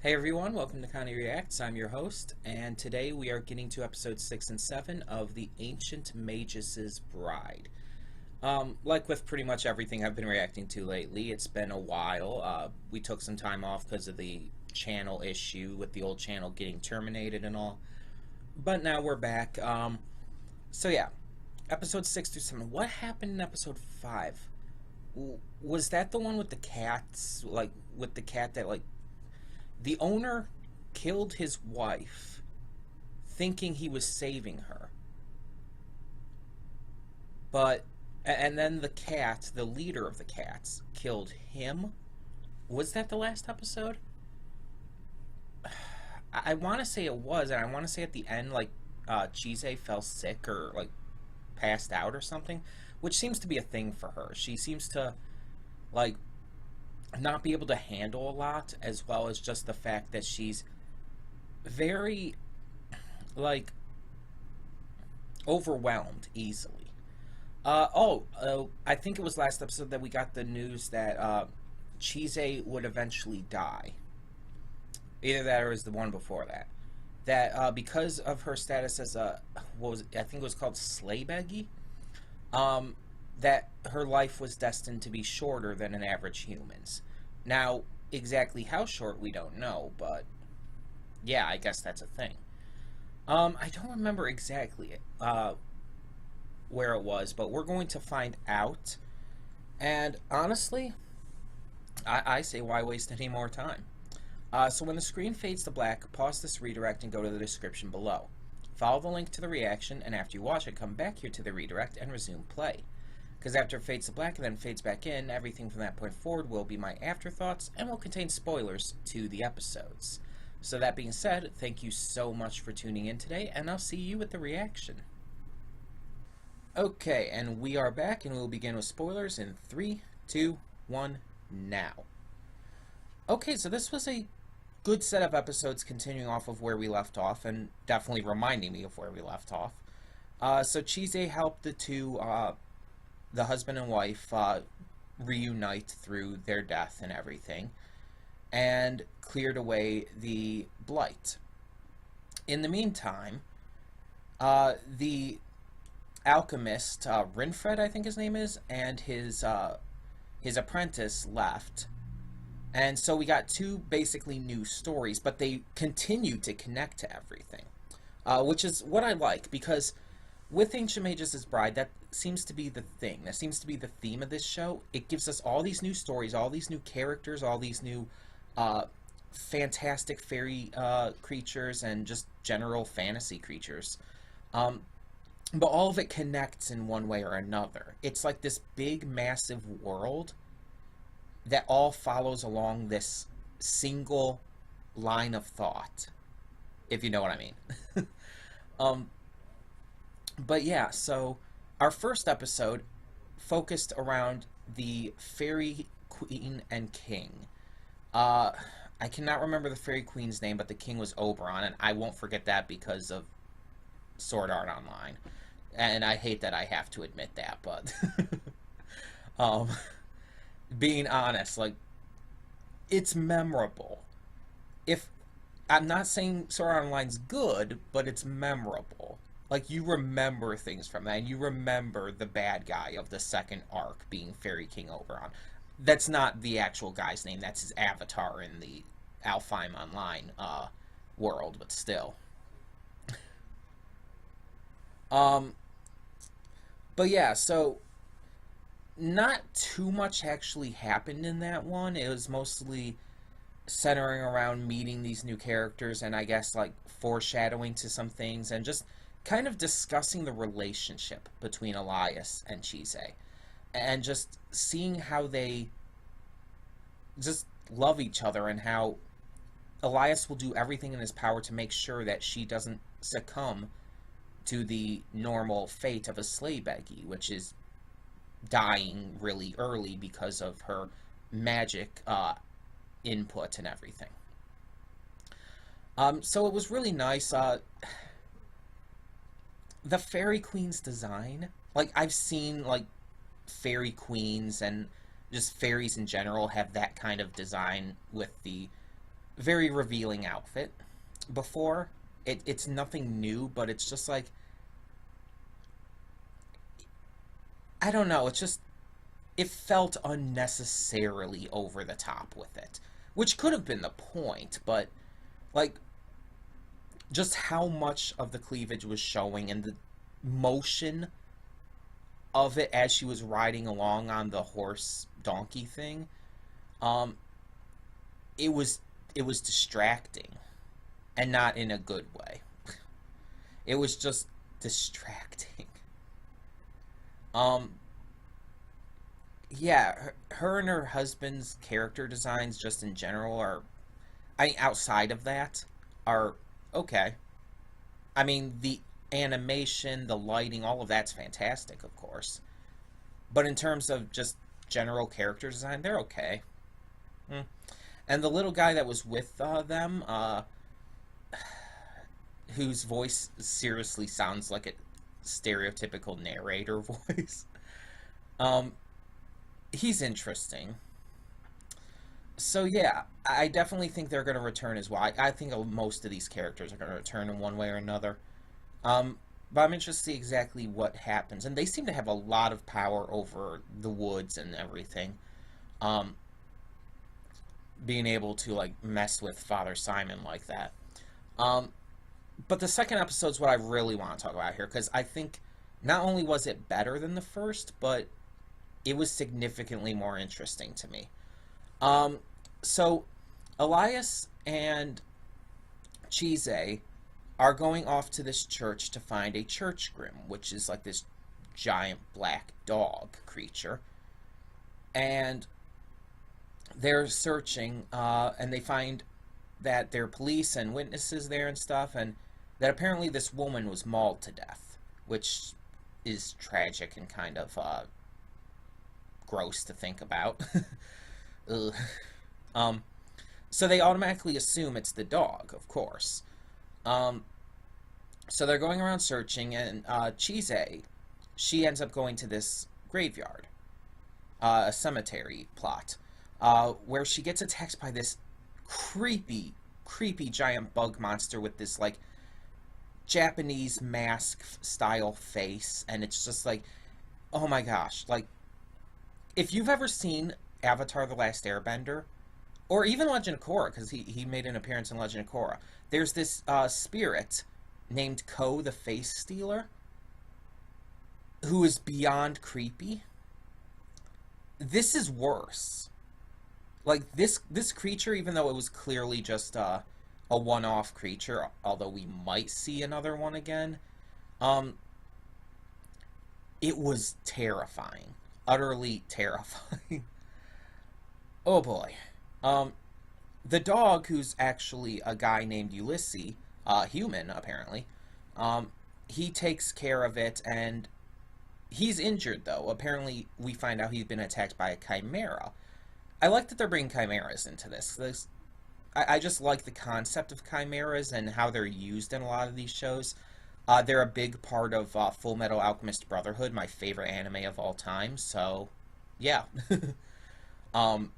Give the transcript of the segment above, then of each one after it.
Hey everyone, welcome to Connie Reacts. I'm your host, and today we are getting to episodes 6 and 7 of The Ancient Magus' Bride. Like with pretty much everything I've been reacting to lately, it's been a while. We took some time off because of the channel issue with the old channel getting terminated and all. But now we're back. So yeah, episode 6 through 7. What happened in episode 5? Was that the one with the cats? Like, with the cat that, like, the owner killed his wife thinking he was saving her. And then the cat, the leader of the cats, killed him. Was that the last episode? I want to say it was, and I want to say at the end, like, Chise fell sick or, like, passed out or something, which seems to be a thing for her. She seems to, like, not be able to handle a lot, as well as just the fact that she's very, like, overwhelmed easily. I think it was last episode that we got the news that Chise would eventually die. Either that or it was the one before that. That because of her status as a, I think it was called Slaybeggy, that her life was destined to be shorter than an average human's. Now, exactly how short we don't know, but yeah, I guess that's a thing. I don't remember exactly where it was, but we're going to find out. And honestly, I say why waste any more time? So when the screen fades to black, pause this redirect and go to the description below. Follow the link to the reaction, and after you watch it, come back here to the redirect and resume play. Because after it fades to black and then fades back in, everything from that point forward will be my afterthoughts and will contain spoilers to the episodes. So that being said, thank you so much for tuning in today, and I'll see you with the reaction. Okay, and we are back, and we'll begin with spoilers in 3, 2, 1, now. Okay, so this was a good set of episodes continuing off of where we left off, and definitely reminding me of where we left off. So Chise helped the two, the husband and wife, reunite through their death and everything, and cleared away the blight. In the meantime, the alchemist, Rinfred, I think his name is, and his apprentice left. And so we got two basically new stories, but they continue to connect to everything, which is what I like, because with Ancient Magus' Bride, that seems to be the thing. That seems to be the theme of this show. It gives us all these new stories, all these new characters, all these new fantastic fairy creatures, and just general fantasy creatures. But all of it connects in one way or another. It's like this big, massive world that all follows along this single line of thought, if you know what I mean. But yeah, so our first episode focused around the fairy queen and king. I cannot remember the fairy queen's name, but the king was Oberon, and I won't forget that because of Sword Art Online. And I hate that I have to admit that, but being honest, like, it's memorable. If I'm not saying Sword Art Online's good, but it's memorable. Like, you remember things from that, and you remember the bad guy of the second arc being Fairy King Oberon. That's not the actual guy's name, that's his avatar in the Alfheim Online world, but still. But yeah, so not too much actually happened in that one. It was mostly centering around meeting these new characters and I guess like foreshadowing to some things and just kind of discussing the relationship between Elias and Chise and just seeing how they just love each other and how Elias will do everything in his power to make sure that she doesn't succumb to the normal fate of a Slaybeggy, which is dying really early because of her magic input and everything. So it was really nice. The Fairy Queen's design, like, I've seen, like, Fairy Queens and just fairies in general have that kind of design with the very revealing outfit before. It's nothing new, but it's just like, I don't know, it's just, it felt unnecessarily over the top with it, which could have been the point, but like, just how much of the cleavage was showing and the motion of it as she was riding along on the horse donkey thing, um it was it was distracting, and not in a good way. It was just distracting. um yeah, her and her husband's character designs just in general are, I mean, outside of that, are okay. I mean, the animation, the lighting, all of that's fantastic, of course. But in terms of just general character design, they're okay. Mm. And the little guy that was with them, whose voice seriously sounds like a stereotypical narrator voice, um, he's interesting. So yeah, I definitely think they're going to return as well. I think most of these characters are going to return in one way or another. Um, but I'm interested to see exactly what happens. And they seem to have a lot of power over the woods and everything. Um, being able to like mess with Father Simon like that. Um, but the second episode's what I really want to talk about here, because I think not only was it better than the first, but it was significantly more interesting to me. Um, so Elias and Chise are going off to this church to find a church grim, which is like this giant black dog creature. And they're searching, and they find that there are police and witnesses there and stuff, and that apparently this woman was mauled to death, which is tragic and kind of gross to think about. Ugh. Um, so they automatically assume it's the dog, of course. Um, so they're going around searching, and Chise, she ends up going to this graveyard, a cemetery plot, where she gets attacked by this creepy, creepy giant bug monster with this, like, Japanese mask style face, and it's just like, oh my gosh, like, if you've ever seen Avatar: The Last Airbender, or even Legend of Korra, because he made an appearance in Legend of Korra, there's this spirit named Ko the Face Stealer, who is beyond creepy. This is worse. Like, this creature, even though it was clearly just a one-off creature, although we might see another one again, um, it was terrifying. Utterly terrifying. Oh boy. Um, the dog, who's actually a guy named Ulysses, human apparently, he takes care of it, and he's injured though. Apparently, we find out he's been attacked by a chimera. I like that they're bringing chimeras into this. I just like the concept of chimeras and how they're used in a lot of these shows. They're a big part of Full Metal Alchemist Brotherhood, my favorite anime of all time. So, yeah. um,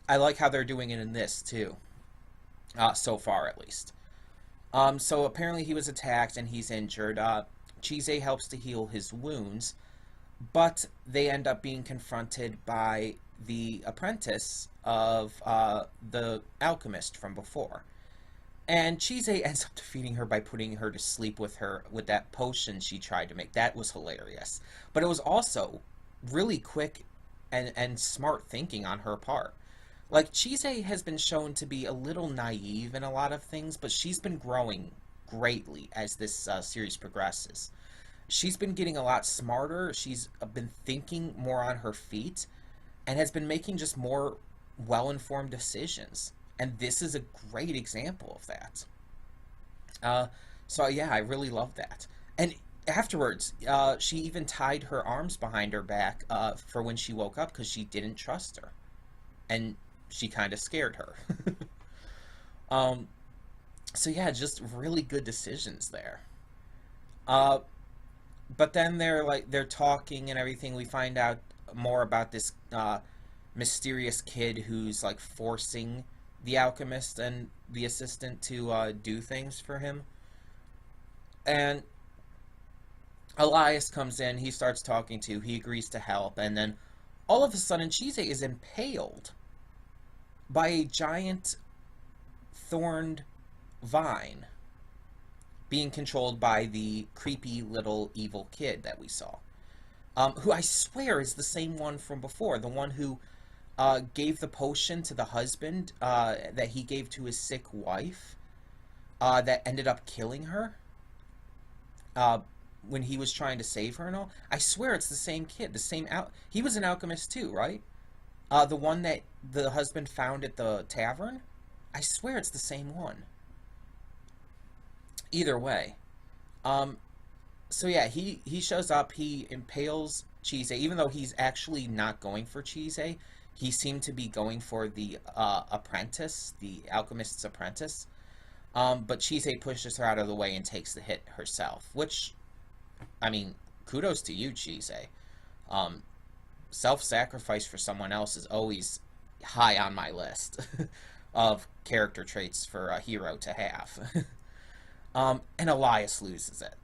I like how they're doing it in this, too. So far, at least. So apparently he was attacked and he's injured. Chise helps to heal his wounds, but they end up being confronted by the apprentice of the alchemist from before. And Chise ends up defeating her by putting her to sleep with that potion she tried to make. That was hilarious. But it was also really quick and smart thinking on her part. Like, Chise has been shown to be a little naive in a lot of things, but she's been growing greatly as this series progresses. She's been getting a lot smarter. She's been thinking more on her feet and has been making just more well-informed decisions. And this is a great example of that. So yeah, I really love that. And afterwards, she even tied her arms behind her back for when she woke up, because she didn't trust her. And she kind of scared her. So yeah, just really good decisions there. But then they're talking and everything. We find out more about this mysterious kid who's like forcing the alchemist and the assistant to do things for him. And Elias comes in, he starts talking to, he agrees to help, and then all of a sudden Chise is impaled by a giant thorned vine being controlled by the creepy little evil kid that we saw. Who I swear is the same one from before, the one who gave the potion to the husband that he gave to his sick wife that ended up killing her when he was trying to save her and all. I swear it's the same kid, the same he was an alchemist too, right? The one that the husband found at the tavern. I swear it's the same one. Either way. So yeah, he shows up, he impales Chise, even though he's actually not going for Chise. He seemed to be going for the apprentice, the alchemist's apprentice. But Chise pushes her out of the way and takes the hit herself, which, I mean, kudos to you, Chise. Self-sacrifice for someone else is always high on my list of character traits for a hero to have. And Elias loses it.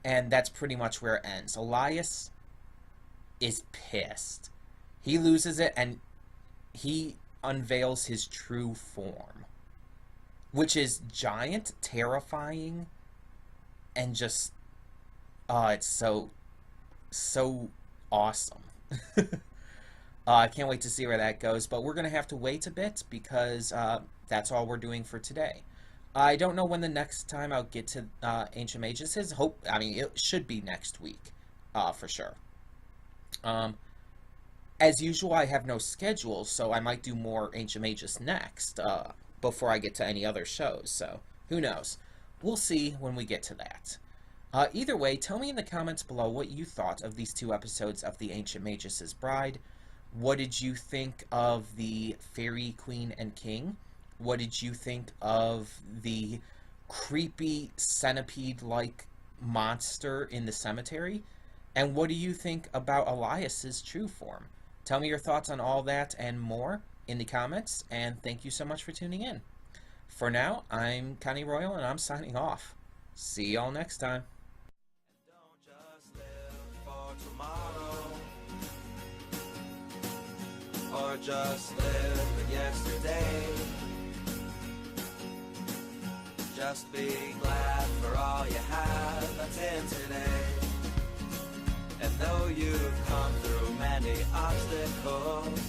And that's pretty much where it ends. Elias is pissed. He loses it, and he unveils his true form, which is giant, terrifying, and just, it's so awesome. I can't wait to see where that goes, but we're going to have to wait a bit because that's all we're doing for today. I don't know when the next time I'll get to Ancient Magus is. It should be next week, for sure. As usual, I have no schedule, so I might do more Ancient Magus next, before I get to any other shows, so who knows. We'll see when we get to that. Either way, tell me in the comments below what you thought of these 2 episodes of The Ancient Magus' Bride. What did you think of the Fairy Queen and King? What did you think of the creepy centipede-like monster in the cemetery? And what do you think about Elias's true form? Tell me your thoughts on all that and more in the comments, and thank you so much for tuning in. For now, I'm Connie Royal, and I'm signing off. See y'all next time. Don't just live for tomorrow, or just live in yesterday. Just be glad for all you have that's in today. And though you've come through many obstacles,